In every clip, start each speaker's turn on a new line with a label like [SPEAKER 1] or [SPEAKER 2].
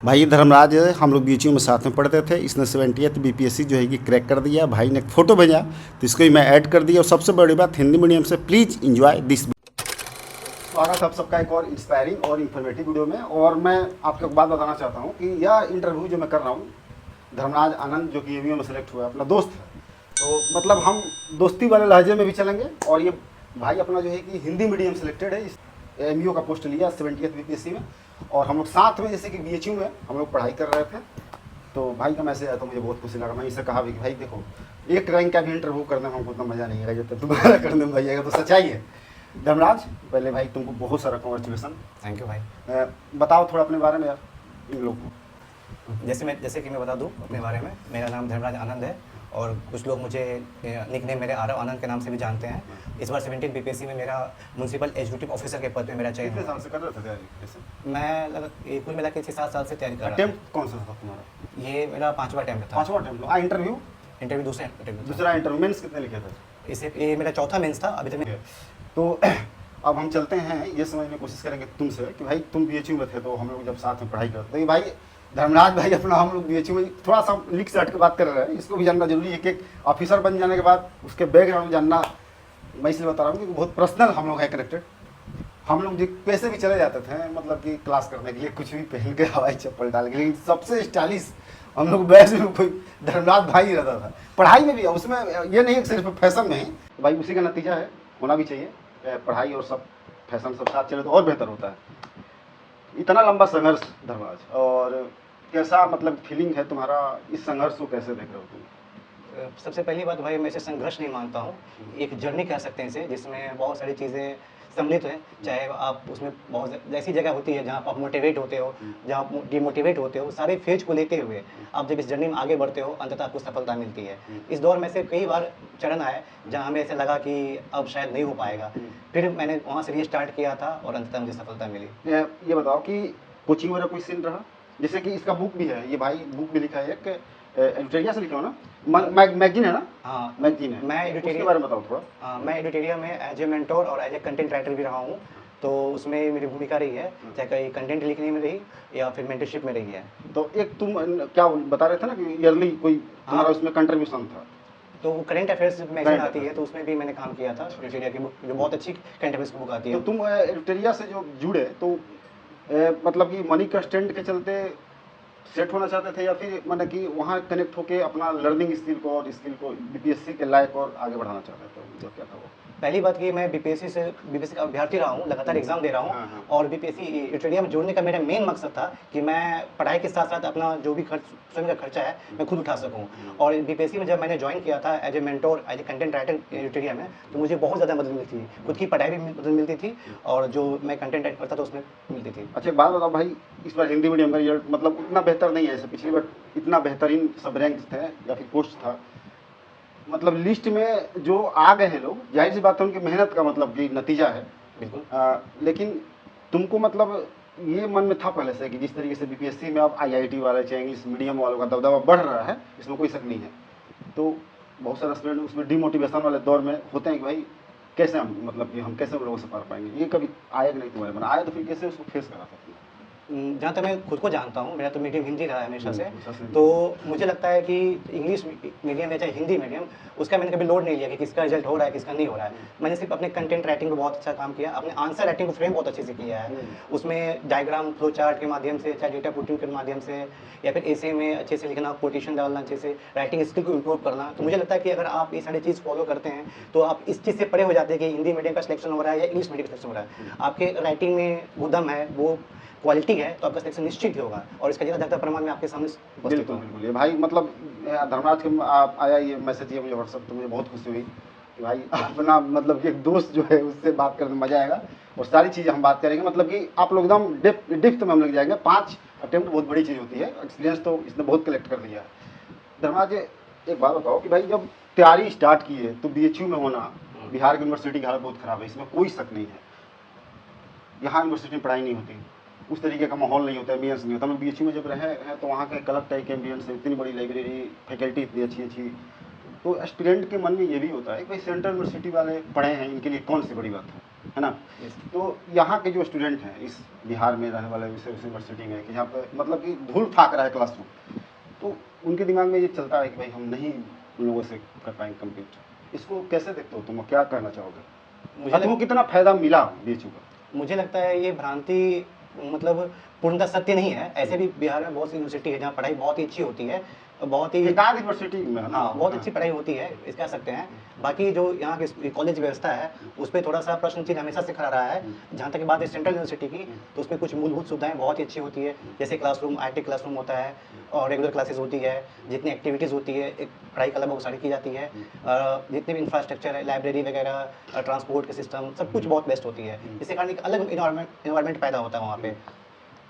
[SPEAKER 1] भाई धर्मराज हम लोग बीएचयू में साथ में पढ़ते थे। इसने 70th बीपीएससी जो है कि क्रैक कर दिया। भाई ने एक फ़ोटो भेजा तो इसको ही मैं ऐड कर दिया। और सबसे बड़ी बात हिंदी मीडियम से, प्लीज़ इंजॉय दिस। स्वागत आप सबका एक और इंस्पायरिंग और इन्फॉर्मेटिव वीडियो में। और मैं आपको एक बात बताना चाहता हूँ कि यह इंटरव्यू जो मैं कर रहा हूँ, धर्मराज आनंद जो कि एमयू में सेलेक्ट हुआ है, अपना दोस्त है, तो मतलब हम दोस्ती वाले लहजे में भी चलेंगे। और ये भाई अपना जो है कि हिंदी मीडियम सेलेक्टेड है, एमयू का पोस्ट लिया 70th बीपीएससी में। और हम लोग साथ में जैसे कि बीएचयू में हम लोग पढ़ाई कर रहे थे, तो भाई का मैसेज आया तो मुझे बहुत खुशी लगा। मैं इसे कहा भी कि भाई देखो, एक रैंक का भी इंटरव्यू करने में हमको उतना मज़ा नहीं आएगा जब तुम्हारा करने में मजा आएगा। तो सच्चाई है। धर्मराज, पहले भाई तुमको बहुत सारा कॉन्ग्रेचुलेसन।
[SPEAKER 2] थैंक यू भाई।
[SPEAKER 1] बताओ थोड़ा अपने बारे में यार इन लोग को।
[SPEAKER 2] जैसे कि मैं बता दूं अपने बारे में, मेरा नाम धर्मराज आनंद है और कुछ लोग मुझे निकनेम मेरे आरव आनंद के नाम से भी जानते हैं। इस बार 17 बीपीएससी में मेरा म्यूनसिपल एग्जीक्यूटिव ऑफिसर के पद पे मेरा चयन
[SPEAKER 1] कितने
[SPEAKER 2] हुआ।
[SPEAKER 1] साल से कर रहे थे तैयारी?
[SPEAKER 2] मैं कुल मिला के 6-7 साल से तैयारी कर रहा
[SPEAKER 1] अटेम्प्ट कौन सा था तुम्हारा?
[SPEAKER 2] था। ये मेरा 5वां अटेम्प्ट था।
[SPEAKER 1] 5वां अटेम्प्ट। इंटरव्यू?
[SPEAKER 2] इंटरव्यू दूसरा अटेम्प्ट था।
[SPEAKER 1] दूसरा इंटरव्यू। मेंस कितने लिखे थे?
[SPEAKER 2] ये मेरा चौथा मेंस था अभी तक।
[SPEAKER 1] तो अब हम चलते हैं, ये समझने की कोशिश करेंगे तुमसे कि भाई तुम बीएचयू में थे, तो हम लोग जब साथ में पढ़ाई करते, तो भाई धर्मराज भाई अपना हम लोग बीएचयू में थोड़ा सा लिख से हट के बात कर रहे हैं। इसको भी जानना जरूरी है कि एक ऑफिसर बन जाने के बाद उसके बैकग्राउंड जानना। मैं इसलिए बता रहा हूँ कि बहुत पर्सनल हम लोग है कनेक्टेड। हम लोग जो कैसे भी चले जाते थे, मतलब कि क्लास करने के लिए कुछ भी पहन के, हवाई चप्पल डाल के, लेकिन सबसे स्टाइलिश हम लोग बैच में कोई धर्मराज भाई ही रहता था। पढ़ाई में भी, उसमें ये नहीं है सिर्फ फैशन में ही, तो भाई उसी का नतीजा है, होना भी चाहिए। पढ़ाई और सब फैशन सब साथ चले तो और बेहतर होता है। इतना लंबा संघर्ष धर्मराज, और कैसा मतलब फीलिंग है तुम्हारा इस संघर्ष को, कैसे देख रहे हो तुम?
[SPEAKER 2] सबसे पहली बात भाई, मैं इसे संघर्ष नहीं मानता हूँ, एक जर्नी कह सकते हैं इसे, जिसमें बहुत सारी चीज़ें सम्मिलित हैं। चाहे आप उसमें बहुत ऐसी जगह होती है जहाँ आप मोटिवेट होते हो, जहाँ आप डिमोटिवेट होते हो, सारे फेज को लेते हुए आप जब इस जर्नी में आगे बढ़ते हो, अंततः आपको सफलता मिलती है। इस दौर में से कई बार चरण आए जहाँ हमें ऐसा लगा कि अब शायद नहीं हो पाएगा, फिर मैंने वहाँ से रीस्टार्ट किया था और अंततः मुझे सफलता मिली।
[SPEAKER 1] ये बताओ कि कोचिंग वगैरह कोई सीन रहा? जैसे कि इसका बुक भी है, ये भाई बुक भी लिखा है, एक एडिटोरिया से लिखा हो ना, मैगजीन है ना?
[SPEAKER 2] हाँ,
[SPEAKER 1] मैगजीन है।
[SPEAKER 2] मैं
[SPEAKER 1] उसके बारे में बताओ थोड़ा।
[SPEAKER 2] हाँ, मैं एडिटोरिया में एज ए मेंटोर और एज ए कंटेंट राइटर भी रहा हूँ, तो उसमें मेरी भूमिका रही है, चाहे कहीं कंटेंट लिखने में रही या फिर मेंटरशिप में रही है।
[SPEAKER 1] तो एक तुम क्या बता रहे थे ना कि ईयरली कोई तुम्हारा उसमें कंट्रीब्यूशन था?
[SPEAKER 2] तो करंट अफेयर्स मैगजीन आती है, तो उसमें भी मैंने काम किया था। एडिटोरिया की बुक जो बहुत अच्छी करंट अफेयर्स की बुक आती है।
[SPEAKER 1] तो तुम एडिटोरिया से जो जुड़े, तो मतलब कि मनी कंस्टेंट के चलते सेट होना चाहते थे, या फिर मतलब कि वहाँ कनेक्ट होके अपना लर्निंग स्किल को और स्किल को बीपीएससी के लायक और आगे बढ़ाना चाहते थे? मतलब क्या था वो?
[SPEAKER 2] पहली बात कि मैं बीपीएससी का अभ्यर्थी रहा हूँ, लगातार एग्जाम दे रहा हूँ।
[SPEAKER 1] हाँ।
[SPEAKER 2] और बीपीएससी एडिटोरिया में जुड़ने का मेरा मेन मकसद था कि मैं पढ़ाई के साथ साथ अपना जो भी खर्च, स्वयं का खर्चा है, मैं खुद उठा सकूँ। और बीपीएससी में जब मैंने ज्वाइन किया था as a mentor, as a content writer Editoria में, तो मुझे बहुत ज़्यादा मदद मिलती थी, खुद की पढ़ाई भी मदद मिलती थी और जो मैं कंटेंट राइट करता था उसमें मिलती थी।
[SPEAKER 1] अच्छा, एक बात बताओ भाई, इस बार हिंदी मीडियम का रिजल्ट मतलब उतना बेहतर नहीं है जैसे पिछली बार, इतना बेहतरीन सब रैंक थे या फिर पोस्ट था, मतलब लिस्ट में जो आ गए हैं लोग, जाहिर सी बात है उनकी मेहनत का मतलब कि नतीजा है।
[SPEAKER 2] बिल्कुल।
[SPEAKER 1] लेकिन तुमको मतलब ये मन में था पहले से कि जिस तरीके से बीपीएससी में अब आईआईटी वाले चाहे इंग्लिश मीडियम वालों का दबदबा बढ़ रहा है, इसमें कोई शक नहीं है, तो बहुत सारे स्टूडेंट उसमें डिमोटिवेशन वाले दौर में होते हैं कि भाई कैसे हम, मतलब कि हम कैसे उन लोगों से पार पाएंगे। ये कभी आया कि नहीं तुम्हारे मन? आया तो फिर कैसे उसको फेस करा था?
[SPEAKER 2] जहाँ तक मैं खुद को जानता हूँ, मेरा तो मीडियम हिंदी रहा है हमेशा से,
[SPEAKER 1] हिंदी।
[SPEAKER 2] तो मुझे लगता है कि इंग्लिश मीडियम या चाहे हिंदी मीडियम, उसका मैंने कभी लोड नहीं लिया कि किसका रिजल्ट हो रहा है किसका नहीं हो रहा है। मैंने सिर्फ अपने कंटेंट राइटिंग को बहुत अच्छा काम किया, अपने आंसर राइटिंग को फ्रेम बहुत अच्छे से किया है। उसमें डायग्राम, फ्लो चार्ट के माध्यम से, चाहे डेटा पुटिंग के माध्यम से, या फिर ऐसे में अच्छे से लिखना, कोटेशन डालना, अच्छे से राइटिंग स्किल को इम्प्रूव करना। तो मुझे लगता है कि अगर आप ये सारी चीज़ फॉलो करते हैं तो आप इस चीज़ से परे हो जाते हैं कि हिंदी मीडियम का सिलेक्शन हो रहा है या इंग्लिश मीडियम का सिलेक्शन हो रहा है। आपके राइटिंग में वो दम है, वो क्वालिटी है, तो आपका सिलेक्शन निश्चित ही होगा और इसका ज़्यादा प्रमाण में आपके सामने उपस्थित
[SPEAKER 1] बिल्कुल
[SPEAKER 2] होगा।
[SPEAKER 1] बिल्कुल। ये भाई मतलब धर्मराज के आया ये मैसेज, ये मुझे व्हाट्सएप, तो मुझे बहुत खुशी हुई कि भाई अपना मतलब कि एक दोस्त जो है उससे बात करने में मजा आएगा, और सारी चीज़ें हम बात करेंगे, मतलब कि आप लोग एकदम डिप्थ में हम लग जाएंगे। 5 अटेम्प्ट बहुत बड़ी चीज़ होती है, एक्सपीरियंस तो इसने बहुत कलेक्ट कर लिया है। धर्मराज, एक बात बताओ कि भाई जब तैयारी स्टार्ट की है तो बीएचयू में होना, बिहार की यूनिवर्सिटी की हालत बहुत ख़राब है, इसमें कोई शक नहीं है। यहाँ यूनिवर्सिटी में पढ़ाई नहीं होती, उस तरीके का माहौल नहीं होता, एम्बियंस नहीं होता। हम बीएचयू में जब रहे हैं तो वहाँ के कलर टाइप के एम्बियंस है, इतनी बड़ी लाइब्रेरी, फैकल्टी इतनी अच्छी अच्छी, तो स्टूडेंट के मन में ये भी होता है कि भाई सेंट्रल यूनिवर्सिटी वाले पढ़े हैं, इनके लिए कौन सी बड़ी बात है है ना। तो यहाँ के जो स्टूडेंट हैं इस बिहार में रहने वाले यूनिवर्सिटी में कि जहाँ पे मतलब कि धूल फाक रहा है क्लासरूम, तो उनके दिमाग में ये चलता है कि भाई हम नहीं उन लोगों से कर पाएंगे कम्पीट। इसको कैसे देखते हो तुम, क्या कहना चाहोगे, तुमको कितना फायदा मिला बीएचयू का?
[SPEAKER 2] मुझे लगता है ये भ्रांति मतलब पूर्णतः सत्य नहीं है। ऐसे भी बिहार में बहुत सी यूनिवर्सिटी है जहाँ पढ़ाई बहुत ही अच्छी होती है, बहुत ही
[SPEAKER 1] एकाध यूनिवर्सिटी में है ना?
[SPEAKER 2] हाँ बहुत अच्छी पढ़ाई होती है, इस कह सकते हैं। बाकी जो यहाँ की कॉलेज व्यवस्था है उस पर थोड़ा सा प्रश्न चिन्ह हमेशा से खड़ा रहा है। जहाँ तक बात है सेंट्रल यूनिवर्सिटी की, तो उसमें कुछ मूलभूत सुविधाएं बहुत ही अच्छी होती है, जैसे क्लासरूम आईटी क्लासरूम होता है और रेगुलर क्लासेस होती है, जितनी एक्टिविटीज़ होती है एक पढ़ाई का लगभग सारी की जाती है, जितने भी इंफ्रास्ट्रक्चर है, लाइब्रेरी वगैरह, ट्रांसपोर्ट के सिस्टम, सब कुछ बहुत बेस्ट होती है। इसी कारण एक अलग इन्वायरमेंट पैदा होता है वहाँ पे।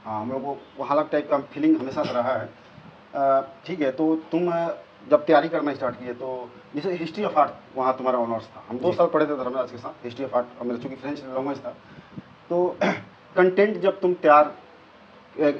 [SPEAKER 1] हाँ, हम लोग को वहाँ अलग टाइप का फीलिंग हमेशा से रहा है। ठीक है, तो तुम जब तैयारी करना स्टार्ट किए तो जैसे हिस्ट्री ऑफ आर्ट वहाँ तुम्हारा ऑनर्स था, हम 2 साल पढ़े थे धर्मराज के साथ हिस्ट्री ऑफ आर्ट, और मेरा चूँकि फ्रेंच लैंग्वेज था। तो कंटेंट जब तुम तैयार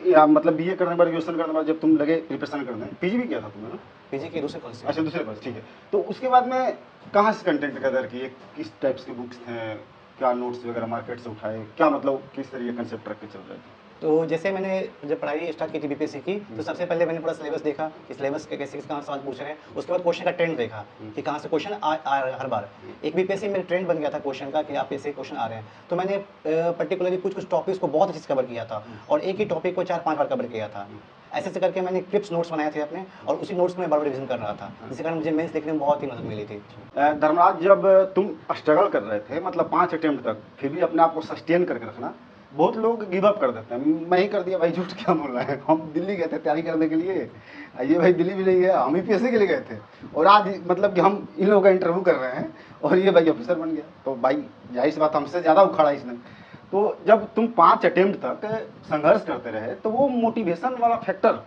[SPEAKER 1] या मतलब बीए करने के बाद, ग्रेजुएशन करने के बाद जब तुम लगे प्रिपरेशन करने, पीजी भी किया था तुमने ना?
[SPEAKER 2] पीजी के दूसरे कॉलेज से।
[SPEAKER 1] अच्छा, दूसरे पास, ठीक है। तो उसके बाद में कहाँ से कंटेंट गैदर किए, किस टाइप्स के बुक्स थे, क्या नोट्स वगैरह मार्केट से उठाए, क्या मतलब किस तरीके का कंसेप्ट रख के चल रहे थे?
[SPEAKER 2] तो जैसे मैंने जब पढ़ाई स्टार्ट की थी बीपीएससी की, तो सबसे पहले मैंने पूरा सिलेबस देखा कि सिलेबस के कैसे कहाँ सवाल पूछ रहे हैं। उसके बाद क्वेश्चन का ट्रेंड देखा कि कहाँ से क्वेश्चन आ रहा है हर बार। एक बीपीएससी में ट्रेंड बन गया था क्वेश्चन का कि आप ऐसे क्वेश्चन आ रहे हैं, तो मैंने पर्टिकुलरली कुछ टॉपिक्स को बहुत अच्छे से कवर किया था और एक ही टॉपिक को 4-5 बार कवर किया था। ऐसे ऐसे करके मैंने क्लिप्स नोट्स बनाए थे अपने, और उसी नोट्स को मैं बार बार रिविजन कर रहा था, जिसके कारण मुझे मेंस लिखने में बहुत ही मदद मिली थी।
[SPEAKER 1] धर्मराज, जब तुम स्ट्रगल कर रहे थे मतलब 5 अटेम्प्ट तक, फिर भी अपने आप को सस्टेन करके रखना, बहुत लोग गिव अप कर देते हैं, मैं ही कर दिया भाई, झूठ क्या बोल रहा है, हम दिल्ली गए थे तैयारी करने के लिए, ये भाई दिल्ली भी नहीं गया, हम यूपीएससी के लिए गए थे, और आज मतलब कि हम इन लोगों का इंटरव्यू कर रहे हैं और ये भाई ऑफिसर बन गया। तो भाई जाहिर सी बात हमसे ज़्यादा उखाड़ा इसने। तो जब तुम 5 अटेम्प्ट तक संघर्ष करते रहे, तो वो मोटिवेशन वाला फैक्टर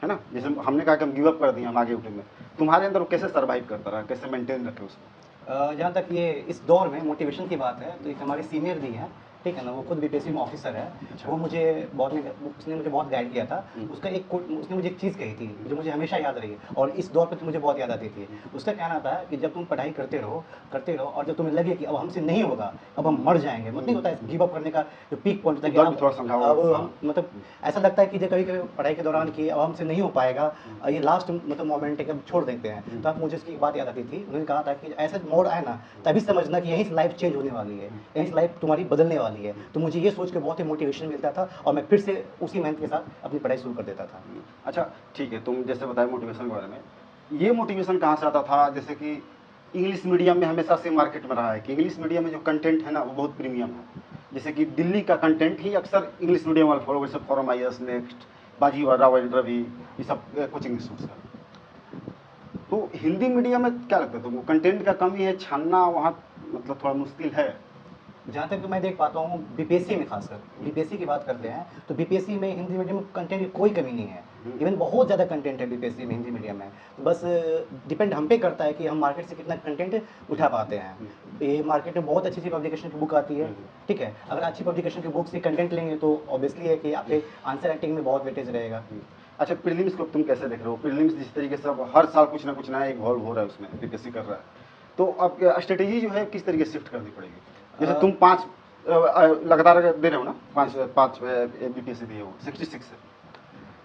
[SPEAKER 1] है ना, जैसे हमने कहा कि हम गिव अप कर दिए, हम आगे उठेंगे, तुम्हारे अंदर वो कैसे सर्वाइव करता रहा, कैसे मेंटेन रखे उसको?
[SPEAKER 2] जहाँ तक ये इस दौर में मोटिवेशन की बात है, तो एक हमारे सीनियर दी हैं, ठीक है ना, वो खुद बीपीएससी में ऑफिसर है। वो मुझे उसने मुझे बहुत गाइड किया था। उसका उसने मुझे एक चीज़ कही थी जो मुझे हमेशा याद रही, और इस दौर पर तो मुझे बहुत याद आती थी। उसका कहना था कि जब तुम पढ़ाई करते रहो और जब तुम्हें लगे कि अब हमसे नहीं होगा, अब हम मर जाएंगे, मतलब नहीं होता है गिव अप करने का जो पीक पॉइंट होता है कि अब हम मतलब ऐसा लगता है कि जब कभी कभी पढ़ाई के दौरान कि अब हमसे नहीं हो पाएगा, ये लास्ट मतलब मोमेंट है कि अब छोड़ देते हैं। तो अब मुझे उसकी एक बात याद आती थी, उन्होंने कहा था कि ऐसा मोड़ आए ना, तभी समझना कि यहीं से लाइफ चेंज होने वाली है, यहीं से लाइफ तुम्हारी बदलने वाली है। तो मुझे ये सोच के बहुत ही मोटिवेशन मिलता था और मैं फिर से उसी मेहनत के साथ अपनी पढ़ाई शुरू कर देता था।
[SPEAKER 1] अच्छा, ठीक है, तुम जैसे बताए मोटिवेशन के बारे में, ये मोटिवेशन कहाँ से आता था? जैसे कि इंग्लिश मीडियम में हमेशा से मार्केट में रहा है कि इंग्लिश मीडियम में जो कंटेंट है ना वो बहुत प्रीमियम है। जैसे कि दिल्ली का कंटेंट ही अक्सर इंग्लिश मीडियम वाले फॉलो, जैसे फॉरम IAS, नेक्स्ट, बाजीवाड़ा, रवि, ये सब कोचिंग इंस्टीट्यूट है। तो हिंदी मीडियम में क्या लगता है तुमको, कंटेंट का कमी है, छानना वहाँ मतलब थोड़ा मुश्किल है?
[SPEAKER 2] जहाँ तक मैं देख पाता हूँ बीपीएससी में, खासकर बीपीएससी की बात करते हैं तो बीपीएससी में हिंदी मीडियम कंटेंट की कोई कमी नहीं है। इवन बहुत ज़्यादा कंटेंट है बीपीएससी में हिंदी मीडियम में। तो बस डिपेंड हम पे करता है कि हम मार्केट से कितना कंटेंट उठा पाते हैं। ये मार्केट में बहुत अच्छी पब्लिकेशन की बुक आती है, ठीक है। अगर अच्छी पब्लिकेशन की बुक से कंटेंट लेंगे तो ऑब्वियसली है कि आपके आंसर राइटिंग में बहुत वेटेज रहेगा।
[SPEAKER 1] अच्छा, प्रीलिम्स को तुम कैसे देख रहे हो? प्रीलिम्स जिस तरीके से अब हर साल कुछ ना कुछ नया इवॉल्व हो रहा है, उसमें बीपीएससी कर रहा है, तो अब स्ट्रेटेजी जो है किस तरीके से शिफ्ट करनी पड़ेगी? जैसे तुम 5 लगातार दे रहे हो ना, 5 बीपीएससी दिए हो 66 से,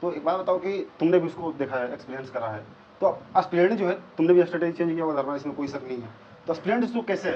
[SPEAKER 1] तो एक बात बताओ कि तुमने भी उसको देखा है, एक्सपीरियंस करा है, तो एस्पिरेंट जो है तुमने भी स्ट्रेटेजी चेंज किया होगा धर्मा, इसमें कोई शक नहीं है। तो एस्पिरेंट उसको कैसे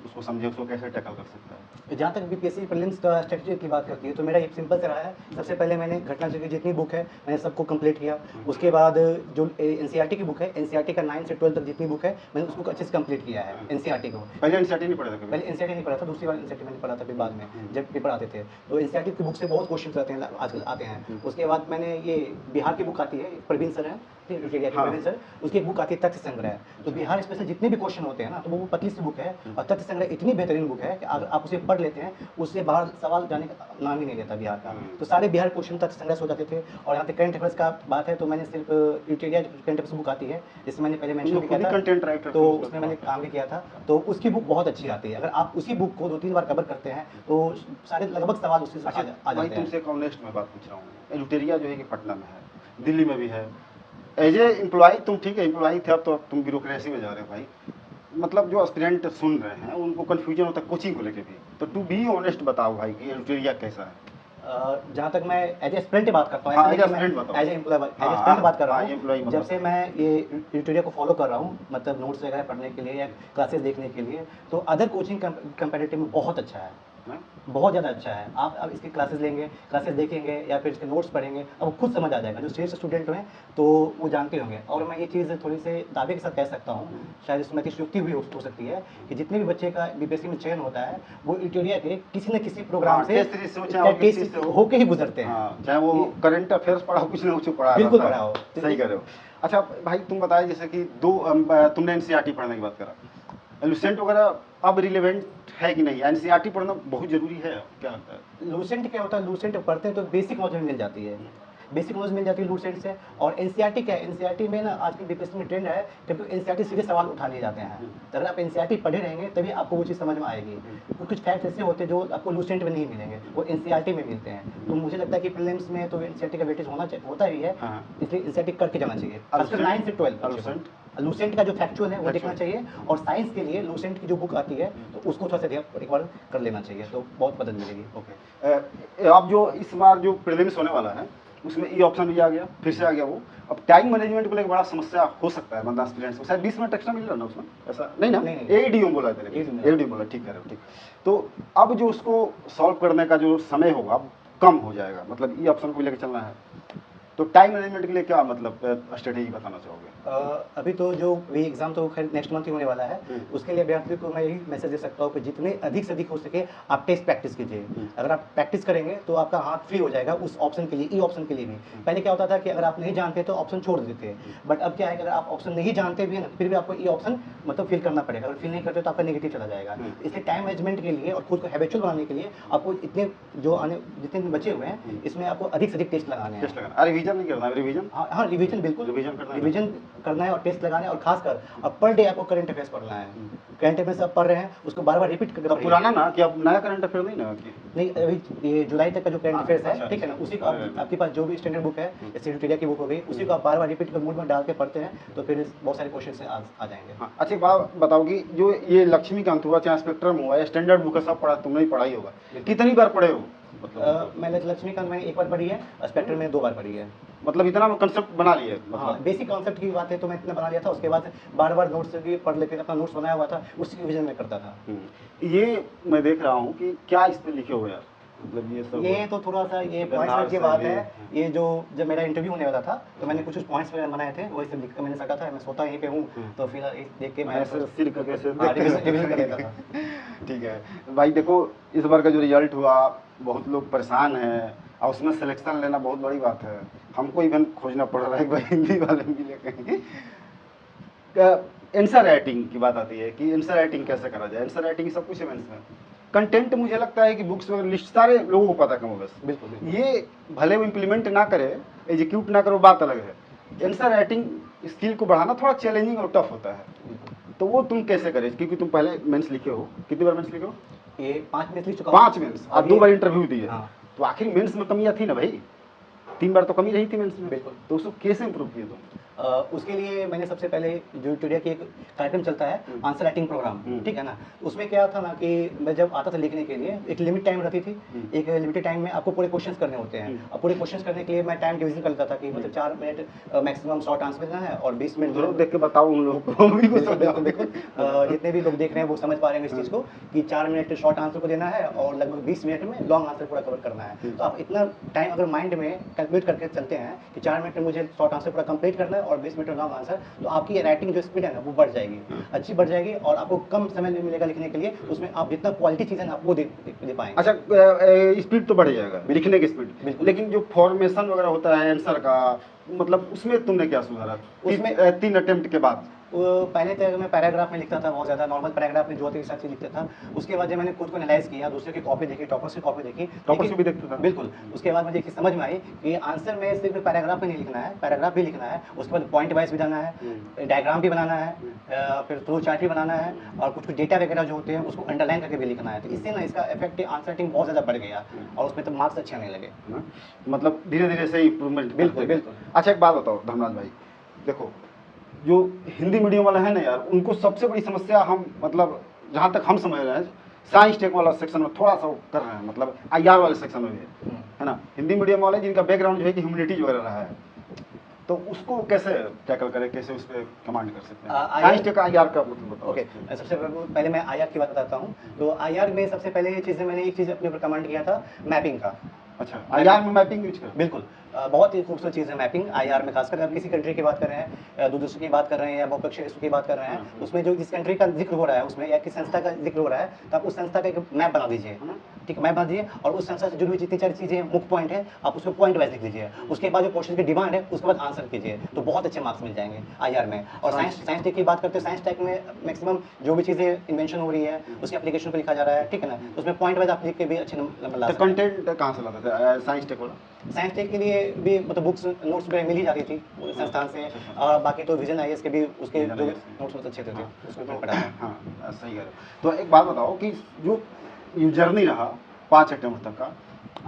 [SPEAKER 1] उसको समझे, उसको कैसे टैकल कर सकता है?
[SPEAKER 2] जहाँ तक बीपीएससी प्रीलिम्स का स्ट्रेटजी की बात करती है तो मेरा एक सिंपल से रहा है। सबसे पहले मैंने घटनाचक्र की जितनी बुक है मैंने सबको कंप्लीट किया। उसके बाद जो एनसीईआरटी की बुक है, एनसीईआरटी का 9 से 12 तक जितनी बुक है मैंने उसको अच्छे से कंप्लीट किया है। एनसीईआरटी को
[SPEAKER 1] पहले एनसीईआरटी नहीं पढ़ा था कभी?
[SPEAKER 2] पहले एनसीईआरटी नहीं पढ़ा था, दूसरी बार एनसीईआरटी मैंने पढ़ा था फिर बाद में जब पेपर आते थे। तो एनसीईआरटी की बुक से बहुत क्वेश्चन आते हैं आजकल आते हैं। उसके बाद मैंने ये बिहार की बुक आती है, प्रवीण सर है, प्रवीण सर, उसकी एक बुक आती है तथ्य संग्रह। तो बिहार स्पेशल जितने भी क्वेश्चन होते हैं ना, तो वो पतली सी बुक है और तथ्य संग्रह इतनी बेहतरीन बुक है कि अगर आप उसे पढ़ लेते हैं उससे बाहर सवाल जाने का नाम ही नहीं लेता बिहार का। तो सारे बिहार क्वेश्चन तथ्य संग्रह हो जाते थे। और यहाँ पे करंट अफेयर्स का बात है तो मैंने सिर्फ यूटेरिया करंट अफेयर्स बुक आती है, जिससे मैंने पहले मेंशन भी किया था, तो उसमें मैंने काम भी किया था। तो उसकी बुक बहुत अच्छी आती है। अगर आप उसी बुक को 2-3 बार कवर करते हैं तो सारे लगभग सवाल उससे आ जाते हैं।
[SPEAKER 1] तुमसे एक ऑनेस्ट में बात पूछ रहा हूँ, यूटेरिया जो है कि पटना में है, दिल्ली में भी है। एज ए एम्प्लॉई तुम, ठीक है एम्प्लॉई थे, अब तो तुम ब्यूरोक्रेसी में जा रहे हो भाई, मतलब जो एस्पिरेंट सुन रहे हैं उनको कंफ्यूजन होता है कोचिंग को लेके भी, तो टू बी ऑनेस्ट बताओ भाई कि एडिटोरिया कैसा है।
[SPEAKER 2] जहाँ तक मैं एज ए स्टूडेंट बात करता हूँ,
[SPEAKER 1] हाँ,
[SPEAKER 2] ऐसा नहीं
[SPEAKER 1] as
[SPEAKER 2] कि
[SPEAKER 1] a
[SPEAKER 2] मैं
[SPEAKER 1] student बताओ।
[SPEAKER 2] एज ए एम्प्लॉय
[SPEAKER 1] हाँ,
[SPEAKER 2] स्टूडेंट बात कर रहा
[SPEAKER 1] हाँ,
[SPEAKER 2] हूँ।
[SPEAKER 1] employee
[SPEAKER 2] जब
[SPEAKER 1] बताओ।
[SPEAKER 2] से मैं ये ट्यूटोरियल को फॉलो कर रहा हूँ, मतलब नोट्स वगैरह पढ़ने के लिए या क्लासेस देखने के लिए, तो अदर कोचिंग कंपेरेटिव में बहुत अच्छा है,
[SPEAKER 1] हाँ?
[SPEAKER 2] बहुत ज़्यादा अच्छा है। आप अब इसकी क्लासेस लेंगे, क्लासेस देखेंगे या फिर इसके नोट्स पढ़ेंगे, अब खुद समझ आ जाएगा। जो सीरियस स्टूडेंट हैं तो वो जानते होंगे। और मैं ये चीज़ थोड़ी से दावे के साथ कह सकता हूँ, शायद इसमें अतिशयोक्ति हुई हो सकती है, कि जितने भी बच्चे का बीपीएससी में चयन होता है वो इंटीरियर के किसी न किसी प्रोग्राम
[SPEAKER 1] हाँ,
[SPEAKER 2] से
[SPEAKER 1] टेस्ट सीरीज से हो, चाहे और किसी चीज़ से हो।
[SPEAKER 2] होके ही गुजरते हैं।
[SPEAKER 1] हाँ, चाहे वो करंट अफेयर्स पढ़ा हो, कुछ ना कुछ पढ़ा
[SPEAKER 2] बिल्कुल
[SPEAKER 1] रहता है।
[SPEAKER 2] पढ़ा हो।
[SPEAKER 1] सही कह रहे हो। अच्छा भाई, तुम बताए जैसे कि तुमने एनसीईआरटी पढ़ने की बात करा, लुसेंट वगैरह अब रिलेवेंट है कि नहीं? एनसीईआरटी पढ़ना बहुत जरूरी है, क्या लगता है?
[SPEAKER 2] लूसेंट क्या होता है, लूसेंट पढ़ते हैं तो बेसिक नॉलेज मिल जाती है, बेसिक नॉलेज मिल जाती है लूसेंट से। और एनसीईआरटी क्या है, एनसीईआरटी में ना आजकल बीपीएससी में ट्रेंड है कि एनसीईआरटी सीधे सवाल उठा लिए जाते हैं। तो अगर आप एनसीईआरटी पढ़े रहेंगे तभी आपको वो चीज़ समझ में आएगी। कुछ फैक्ट ऐसे होते हैं जो आपको लूसेंट में नहीं मिलेंगे, वो एनसीईआरटी में मिलते हैं। तो मुझे लगता है कि प्रीलिम्स में तो एनसीईआरटी का वेटेज होता ही है,
[SPEAKER 1] हाँ।
[SPEAKER 2] इसलिए एनसीईआरटी करके जाना चाहिए, खासकर
[SPEAKER 1] लूसेंट?
[SPEAKER 2] 9 से 12
[SPEAKER 1] लूसेंट?
[SPEAKER 2] लूसेंट का जो फैक्चुअल है वो देखना
[SPEAKER 1] Factual।
[SPEAKER 2] चाहिए। और साइंस के लिए लूसेंट की जो बुक आती है तो उसको थोड़ा सा एक बार कर लेना चाहिए, तो बहुत मदद मिलेगी।
[SPEAKER 1] ओके, अब जो इस बार जो प्रीलिम्स होने वाला है उसमें ई ऑप्शन भी आ गया, फिर से आ गया वो। अब टाइम मैनेजमेंट को लेकर बड़ा समस्या हो सकता है मतलब स्टूडेंट्स को, शायद 20 मिनट एक्स्ट्रा मिल रहा ना उसमें, ऐसा नहीं ना?
[SPEAKER 2] नहीं, नहीं।
[SPEAKER 1] एडीओ बोला है तेरे,
[SPEAKER 2] ADO
[SPEAKER 1] एडीओ बोला, ठीक है, ठीक। तो अब जो उसको सॉल्व करने का जो समय होगा अब कम हो जाएगा, मतलब ई ऑप्शन को लेकर चलना है, तो टाइम मैनेजमेंट के लिए क्या मतलब स्ट्रेटेजी बताना चाहोगे?
[SPEAKER 2] अभी तो जो वी एग्ज़ाम तो खैर नेक्स्ट मंथ ही होने वाला है, उसके लिए अभ्यर्थियों को मैं यही मैसेज दे सकता हूँ कि जितने अधिक से अधिक हो सके आप टेस्ट प्रैक्टिस कीजिए। अगर आप प्रैक्टिस करेंगे तो आपका हाथ फ्री हो जाएगा उस ऑप्शन के लिए, ई ऑप्शन के लिए भी। पहले क्या होता था कि अगर आप नहीं जानते तो ऑप्शन छोड़ देते, बट अब क्या है कि अगर आप ऑप्शन नहीं जानते भी है ना, फिर भी आपको ई ऑप्शन मतलब फिल करना पड़ेगा। अगर फिल नहीं करते तो आपका नेगेटिव चला जाएगा। इसलिए टाइम मैनेजमेंट के लिए और खुद को हैबिचुअल बनाने के लिए आपको इतने जो आने जितने भी बचे हुए हैं इसमें आपको अधिक से अधिक टेस्ट लगाने हैं।
[SPEAKER 1] टेस्ट लगाना, रिवीजन नहीं करना, रिवीजन?
[SPEAKER 2] हाँ, रिवीजन बिल्कुल,
[SPEAKER 1] रिवीजन करना है।
[SPEAKER 2] रिवीजन करना है और टेस्ट लगाना है। और खासकर अब पर डे आपको करंट अफेयर्स पढ़ना है। करंट अफेयर्स आप पढ़ रहे हैं उसको बार बार रिपीट करके
[SPEAKER 1] अब
[SPEAKER 2] पढ़िए।
[SPEAKER 1] पुराना ना कि अब नया करंट अफेयर नहीं ना कि
[SPEAKER 2] नहीं, अभी ये जुलाई तक का जो करंट अफेयर्स
[SPEAKER 1] अच्छा,
[SPEAKER 2] है, ठीक है ना,
[SPEAKER 1] अच्छा।
[SPEAKER 2] उसी को आपके पास जो भी स्टैंडर्ड बुक है, जैसे इंटीरियर की बुक हो गई, उसी को आप बार बार रिपीट कर मूड में डाल के पढ़ते हैं तो फिर बहुत सारे क्वेश्चन आ जाएंगे।
[SPEAKER 1] हाँ, अच्छी बात बताओ कि जो ये लक्ष्मीकांत हुआ, चाहे स्पेक्ट्रम हुआ, या स्टैंडर्ड बुक है, सब पढ़ा तुमने ही पढ़ा ही होगा, कितनी बार पढ़े हो?
[SPEAKER 2] मैंने लक्ष्मीकांत मैंने एक बार पढ़ी है, स्पेक्ट्रम में 2 बार पढ़ी है।
[SPEAKER 1] मतलब इतना कंसेप्ट बना लिए
[SPEAKER 2] हाँ,
[SPEAKER 1] मतलब?
[SPEAKER 2] बेसिक कॉन्सेप्ट की बात है तो मैं इतना बना लिया था। उसके बाद बार बार नोट्स भी पढ़ लेके अपना नोट्स बनाया हुआ था, उसकी रिविजन में करता था।
[SPEAKER 1] ये मैं देख रहा हूँ कि क्या इस पे लिखे हुए यार, मतलब ये सब
[SPEAKER 2] ये तो थोड़ा सा ये
[SPEAKER 1] गंधार
[SPEAKER 2] पॉइंट्स की
[SPEAKER 1] से
[SPEAKER 2] बात
[SPEAKER 1] ये-
[SPEAKER 2] है। ये जो जब मेरा इंटरव्यू होने वाला था तो मैंने कुछ पॉइंट्स बनाए थे, वही सब लिख कर मैंने सका था। मैं सोता यहीं पे हूँ तो फिर देख के मैं
[SPEAKER 1] ऐसे सिर का कैसे
[SPEAKER 2] रिविजन कर लेता था।
[SPEAKER 1] ठीक है भाई, देखो इस बार का जो रिजल्ट हुआ बहुत लोग परेशान हैं और उसमें सिलेक्शन लेना बहुत बड़ी बात है। हमको इवन खोजना पड़ रहा है भाई, हिंदी वाले मिले कहीं। आंसर राइटिंग की बात आती है कि आंसर राइटिंग कैसे करा जाए। आंसर राइटिंग सब कुछ है मेंस में, कंटेंट मुझे लगता है कि बुक्स वगैरह लिस्ट सारे लोगों को पता कम हो बस।
[SPEAKER 2] बिल्कुल।
[SPEAKER 1] ये भले वो इम्प्लीमेंट ना करे, एग्जीक्यूट ना करे, वो बात अलग है। आंसर राइटिंग स्किल को बढ़ाना थोड़ा चैलेंजिंग और टफ होता है, तो वो तुम कैसे करे? क्योंकि तुम पहले मेंस लिखे हो, कितनी बार मेंस लिखे हो?
[SPEAKER 2] ये 5 में लिख चुका हूँ।
[SPEAKER 1] 5 मेंस और 2 बार इंटरव्यू दिए।
[SPEAKER 2] हाँ।
[SPEAKER 1] तो आखिर मेंस में कमियां थी ना भाई, 3 बार तो कमी रही थी मेंस में।
[SPEAKER 2] बिल्कुल।
[SPEAKER 1] तो उसको कैसे इंप्रूव किए तुम?
[SPEAKER 2] उसके लिए मैंने सबसे पहले जो इंटीरियर की एक कार्यक्रम चलता है आंसर राइटिंग प्रोग्राम, ठीक है ना, उसमें क्या था ना कि मैं जब आता था लिखने के लिए एक लिमिट टाइम रहती थी। एक लिमिटेड टाइम में आपको पूरे क्वेश्चंस करने होते हैं। अब पूरे क्वेश्चंस करने के लिए मैं टाइम डिवीजन कर लेता था कि मतलब 4 मिनट मैक्सिमम शॉर्ट आंसर देना है और 20 मिनट
[SPEAKER 1] जरूर देख के बताओ उन लोगों को भी कुछ
[SPEAKER 2] बिल्कुल बिल्कुल। जितने भी लोग देख रहे हैं वो समझ पा रहे हैं इस चीज़ को कि 4 मिनट शॉर्ट आंसर को देना है और लगभग 20 मिनट में लॉन्ग आंसर पूरा कवर करना है। तो आप इतना टाइम अगर माइंड में कैलकुलेट करके चलते हैं कि 4 मिनट में मुझे शॉर्ट आंसर पूरा कंप्लीट करना है और 20 मिनट में लॉन्ग आंसर, तो आपकी राइटिंग जो स्पीड है ना वो बढ़ जाएगी, अच्छी बढ़ जाएगी और आपको कम समय में मिलेगा लिखने के लिए। उसमें आप जितना क्वालिटी चीज़ है ना आप वो दे पाएंगे।
[SPEAKER 1] अच्छा, स्पीड तो बढ़ जाएगा लिखने की स्पीड,
[SPEAKER 2] बिल्कुल।
[SPEAKER 1] लेकिन जो फॉर्मेशन वगैरह होता है आंसर का, मतलब उसमें तुमने क्या सुधारा?
[SPEAKER 2] उसमें
[SPEAKER 1] 3 अटेम्प्ट के बाद?
[SPEAKER 2] पहले तो मैं पैराग्राफ में लिखता था, बहुत ज़्यादा नॉर्मल पैराग्राफ में जो होते हिसाब से लिखता था। उसके बाद जब मैंने खुद को एनालाइज किया, दूसरे की कॉपी देखी, टॉपर्स की कॉपी देखी,
[SPEAKER 1] टॉपर्स को भी देखते था?
[SPEAKER 2] बिल्कुल। उसके बाद मुझे एक चीज़ समझ में आई कि आंसर में सिर्फ पैराग्राफ में नहीं लिखना है, पैराग्राफ भी लिखना है, उसके बाद पॉइंट वाइज भी जाना है, डायग्राम भी बनाना है, फिर फ्लो चार्ट भी बनाना है और कुछ डेटा वगैरह जो होते हैं उसको अंडरलाइन करके भी लिखना है। तो इससे ना इसका इफेक्ट आंसर राइटिंग बहुत ज़्यादा बढ़ गया और उसमें तो मार्क्स अच्छे आने लगे।
[SPEAKER 1] मतलब धीरे धीरे से इम्प्रूवमेंट।
[SPEAKER 2] बिल्कुल बिल्कुल।
[SPEAKER 1] अच्छा, एक बात बताओ धर्मराज भाई, देखो जो हिंदी मीडियम वाले हैं ना यार, उनको सबसे बड़ी समस्या हम मतलब जहाँ तक हम समझ रहे हैं साइंस टेक वाला सेक्शन में थोड़ा सा वो कर रहे हैं, मतलब आईआर वाले सेक्शन में भी है ना, हिंदी मीडियम वाले जिनका बैकग्राउंड जो है कि ह्यूमैनिटीज वगैरह रहा है, तो उसको कैसे टैकल करें, कैसे उस पर कमांड कर सकते हैं? साइंस टेक आईआर का मतलब बताओ।
[SPEAKER 2] ओके, सबसे पहले मैं आईआर की बात बताता हूँ। तो आईआर में सबसे पहले चीज़ें मैंने एक चीज़ अपने ऊपर कमांड किया था, मैपिंग का।
[SPEAKER 1] अच्छा, आईआर में मैपिंग यूज कर?
[SPEAKER 2] बिल्कुल, बहुत ही खूबसूरत चीज़ है मैपिंग आईआर में, खासकर आप किसी कंट्री की बात कर रहे हैं, दूसरे की बात कर रहे हैं या बहुपक्षीय देशों की बात कर रहे हैं, उसमें जो जिस कंट्री का जिक्र हो रहा है उसमें या किस संस्था का जिक्र हो रहा है, तो आप उस संस्था का एक मैप बना दीजिए, ठीक है, मैप बना दीजिए, और उस संस्था से जुड़ी हुई जितनी सारी चीज़ें मुख्य पॉइंट है आप उसमें पॉइंट वाइज लिख लीजिए। उसके बाद जो क्वेश्चन की डिमांड है उसके बाद आंसर कीजिए, तो बहुत अच्छे मार्क्स मिल जाएंगे आईआर में। और साइंस टेक की बात करते हैं, साइंस टेक में मैक्सिमम जो भी चीज़ें इन्वेंशन हो रही है उसके एप्लीकेशन पर लिखा जा रहा है, ठीक है ना, उसमें पॉइंट वाइज आप लिख के भी अच्छे नंबर ला सकते हैं।
[SPEAKER 1] कंटेंट कहाँ से लाते थे साइंस टेक वाला?
[SPEAKER 2] साइंस टेक के लिए भी मतलब बुक्स नोट्स वगैरह मिल ही जाती थी संस्थान से, और बाकी तो विजन आईएएस के भी उसके जो नोट्स बहुत अच्छे थे उसको भी पढ़ा था।
[SPEAKER 1] हाँ सही कह रहे हो। तो एक बात बताओ कि जो ये जर्नी रहा 5 अटेम्प्ट तक का,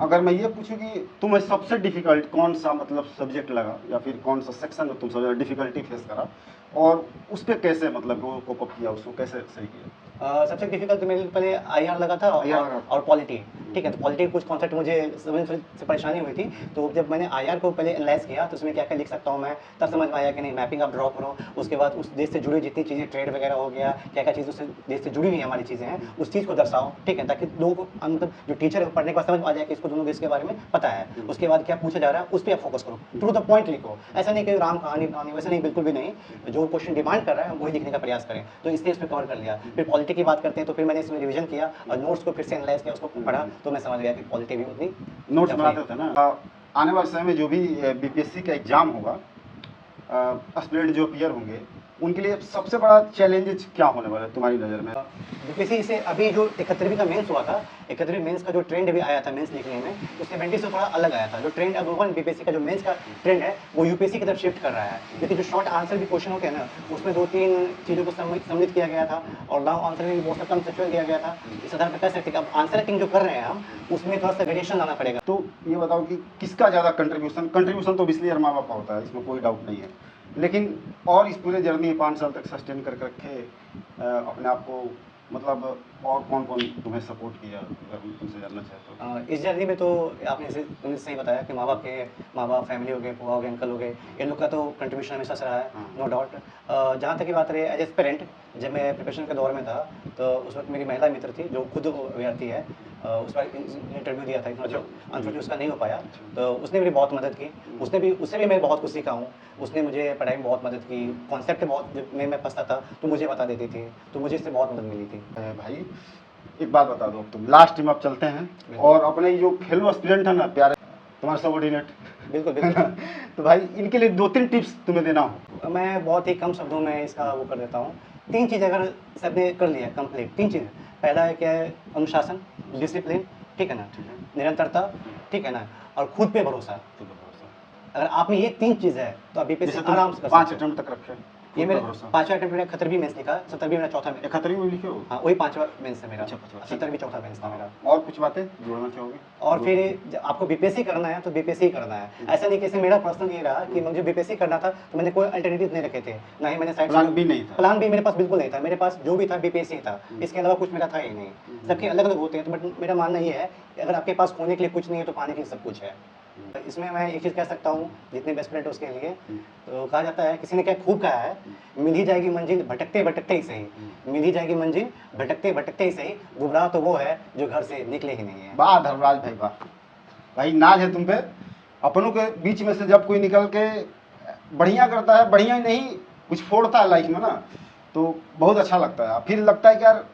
[SPEAKER 1] अगर मैं ये पूछूं कि तुम्हें सबसे डिफिकल्ट कौन सा मतलब सब्जेक्ट लगा या फिर कौन सा सेक्शन में तुम सबसे डिफिकल्टी फेस करा, और उस पर कैसे मतलब वो कोप अप किया, उसको कैसे सही किया?
[SPEAKER 2] सबसे डिफिकल्ट तो मेरे लिए पहले आईआर लगा था और पॉलिटी, ठीक है। तो पॉलिटी कुछ कॉन्सेप्ट मुझे समझ से परेशानी हुई थी, तो जब मैंने आईआर को पहले एनालाइज किया तो उसमें क्या क्या लिख सकता हूँ मैं, तब समझ में आया कि नहीं मैपिंग आप ड्रॉ करो, उसके बाद उस देश से जुड़ी जितनी चीज़ें ट्रेड वगैरह हो गया, क्या क्या चीज़ उस देश से जुड़ी हुई हमारी चीज़ें हैं उस चीज़ को दर्शाओ, ठीक है, ताकि लोगों को मतलब जो टीचर है पढ़ने के बाद समझ में आ जाए कि इसको दोनों देश के बारे में पता है। उसके बाद क्या पूछा जा रहा है उस पर आप फोकस करो, टू द पॉइंट लिखो, ऐसा नहीं कि राम कहानी कहानी, वैसा नहीं, बिल्कुल भी नहीं, जो क्वेश्चन डिमांड कर रहा है वही लिखने का प्रयास करें। तो इसलिए इस पर कवर कर लिया। फिर पॉलिटी की बात करते हैं, तो फिर मैंने इसमें रिवीजन किया और नोट्स को फिर से एनालाइज किया, उसको पढ़ा, तो मैं समझ गया कि पॉलिटी भी उतनी
[SPEAKER 1] नोट्स बनाते थे ना। आने वाले समय में जो भी बीपीएससी का एग्जाम होगा, एस्पिरेंट जो क्लियर होंगे उनके लिए सबसे बड़ा चैलेंजेस क्या होने वाला है तुम्हारी नज़र में?
[SPEAKER 2] बीपीएससी से अभी जो 71वीं का मेंस हुआ था, 71वीं मेंस का जो ट्रेंड अभी आया था मेंस लिखने में, तो 70 से थोड़ा अलग आया था। जो ट्रेंड अब बीपीएससी का जो मेंस का ट्रेंड है वो यूपीएससी की तरफ शिफ्ट कर रहा है, क्योंकि जो शॉर्ट आंसर भी क्वेश्चन होते हैं ना उसमें 2-3 चीज़ों को सम्मिलित किया गया था, और लॉन्ग आंसर में भी बहुत कंसेप्चुअल दिया गया था। इस आधार पर कह सकते हैं कि अब आंसर राइटिंग जो कर रहे हैं हम उसमें थोड़ा सा वेरिएशन लाना पड़ेगा।
[SPEAKER 1] तो ये बताओ कि किसका ज़्यादा कंट्रीब्यूशन तो इसलिए हर माँ बाप का होता है, इसमें कोई डाउट नहीं है, लेकिन और इस पूरे जर्नी 5 साल तक सस्टेन करके रखे अपने आप को, मतलब और कौन कौन तुम्हें सपोर्ट किया, अगर हम तुमसे जानना चाहते हो?
[SPEAKER 2] इस जर्नी में तो तुमने सही बताया कि माँ बाप फैमिली हो गए, बुआ हो गए, अंकल हो गए, इन लोग का तो कंट्रीब्यूशन हमेशा से रहा है, नो डाउट। जहाँ तक की बात रही एज एस्पिरेंट, जब मैं प्रिपरेशन के दौर में था तो उस वक्त मेरी महिला मित्र थी जो खुद अभ्यर्थी है, उस पर इंटरव्यू दिया था, अनफॉर्चुनेटली उसका नहीं हो पाया, तो उसने मेरी बहुत मदद की, उससे भी मैं बहुत कुछ सीखा हूँ। उसने मुझे पढ़ाई में बहुत मदद की, कॉन्सेप्ट बहुत जब मैं फंसता था तो मुझे बता देती थी, तो मुझे इससे बहुत मदद मिली थी।
[SPEAKER 1] भाई एक बात बता दो, तुम लास्ट टाइम आप चलते हैं और अपने जो फेलो एस्पिरेंट है ना प्यारे तुम्हारे सबऑर्डिनेट,
[SPEAKER 2] बिल्कुल बिल्कुल
[SPEAKER 1] तो भाई इनके लिए 2-3 टिप्स तुम्हें देना हो।
[SPEAKER 2] मैं बहुत ही कम शब्दों में इसका वो कर देता हूँ। 3 चीज़ अगर सबने कर लिया कंप्लीट, 3 चीज़, पहला है क्या है, अनुशासन, डिसिप्लिन, ठीक है ना, निरंतरता, ठीक है ना, और खुद पे भरोसा। अगर आप में ये 3 चीज़ है तो आप बीपीएससी आराम से कर सकते
[SPEAKER 1] 5 अटेम्प्ट तक रखे,
[SPEAKER 2] ये मेरा 5वां अटेम्प्ट, मैंने 71वीं मेंस लिखा, 70वीं मेरा चौथा मेंस।
[SPEAKER 1] 71वीं में लिखे हो?
[SPEAKER 2] हाँ, वही 5वां मेंस है मेरा।
[SPEAKER 1] अच्छा,
[SPEAKER 2] 70वीं चौथा मेंस था मेरा।
[SPEAKER 1] और कुछ बातें जोड़ना चाहोगे?
[SPEAKER 2] और फिर जब आपको बीपीएससी करना है तो बीपीएससी करना है, ऐसा नहीं कि मेरा पर्सनल ये रहा कि मुझे बीपीएससी करना था तो मैंने कोई अल्टरनेटिव नहीं रखे थे, ना ही मैंने साइड
[SPEAKER 1] प्लान बी नहीं था?
[SPEAKER 2] प्लान बी मेरे पास बिल्कुल नहीं था, मेरे पास जो भी था बीपीएससी था, इसके अलावा कुछ मेरा था ही नहीं। सबके अलग अलग होते हैं, तो बट मेरा मानना ये है कि अगर आपके पास खोने के लिए कुछ नहीं है तो पाने के लिए सब कुछ है। इसमें मैं एक चीज़ कह सकता हूँ जितने बेस्ट फ्रेंड उसके लिए, तो कहा जाता है, किसी ने क्या खूब कहा है, मिल ही जाएगी मंजिल भटकते भटकते ही सही, मिल ही जाएगी मंजिल भटकते भटकते ही सही, गुमराह तो वो है जो घर से निकले ही नहीं है।
[SPEAKER 1] वाह धर्मराज भाई वाह, भाई नाज है तुम पे। अपनों के बीच में से जब कोई निकल के बढ़िया करता है, बढ़िया ही नहीं कुछ फोड़ता है लाइफ में ना, तो बहुत अच्छा लगता है। फिर लगता है कि यार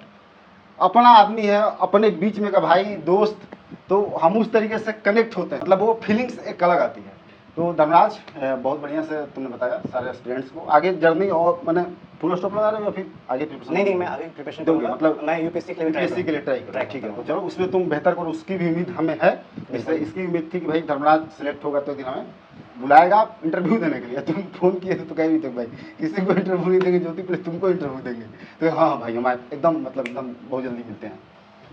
[SPEAKER 1] अपना आदमी है, अपने बीच में का भाई दोस्त, तो हम उस तरीके से कनेक्ट होते हैं, मतलब वो फीलिंग्स एक अलग आती है। तो धर्मराज बहुत बढ़िया से तुमने बताया सारे स्टूडेंट्स को। आगे जर्नी और मैंने फुल स्टॉप लगा रहे हो या फिर आगे प्रिपरेशन?
[SPEAKER 2] नहीं, मैं आगे प्रिपरेशन
[SPEAKER 1] दोगे,
[SPEAKER 2] करूंगा,
[SPEAKER 1] मतलब
[SPEAKER 2] मैं यूपीएससी के लिए
[SPEAKER 1] ट्राई करो, ठीक है। तो चलो उसमें तुम बेहतर करो, उसकी भी उम्मीद हमें है। जैसे इसकी उम्मीद थी कि भाई धर्मराज सिलेक्ट होगा तो एक दिन हमें बुलाएगा इंटरव्यू देने के लिए। तुम फोन किए तो कह भी थे भाई किसी को इंटरव्यू नहीं देंगे ज्योति, पहले तुमको इंटरव्यू देंगे। तो हाँ भाई हमारे एकदम मतलब एकदम बहुत जल्दी मिलते हैं।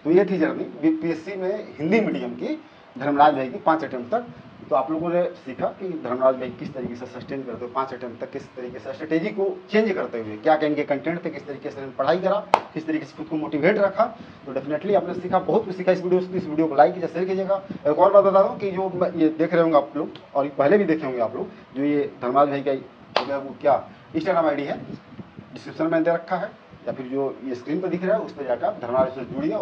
[SPEAKER 1] तो ये थी जर्नी बीपीएससी में हिंदी मीडियम की, धर्मराज भाई की 5 अटेम्प्ट तक। तो आप लोगों ने सीखा कि धर्मराज भाई किस तरीके से सस्टेन करते हो 5 अटेम्प्ट तक, किस तरीके से स्ट्रेटेजी को चेंज करते हुए, क्या क्या इनके कंटेंट थे, किस तरीके से पढ़ाई करा, किस तरीके से खुद को मोटिवेट रखा। तो डेफिनेटली आपने सीखा, बहुत कुछ सीखा इस वीडियो को लाइक कीजिए, शेयर कीजिएगा। एक और बात बता दूँ कि जो ये देख रहे होंगे आप लोग, और पहले भी देखे होंगे आप लोग, जो ये धर्मराज भाई का वो क्या इंस्टाग्राम ID है, डिस्क्रिप्शन में दे रखा है, या फिर जो ये स्क्रीन पर दिख रहा है उस पर जाकर धर्मराज से जुड़िए।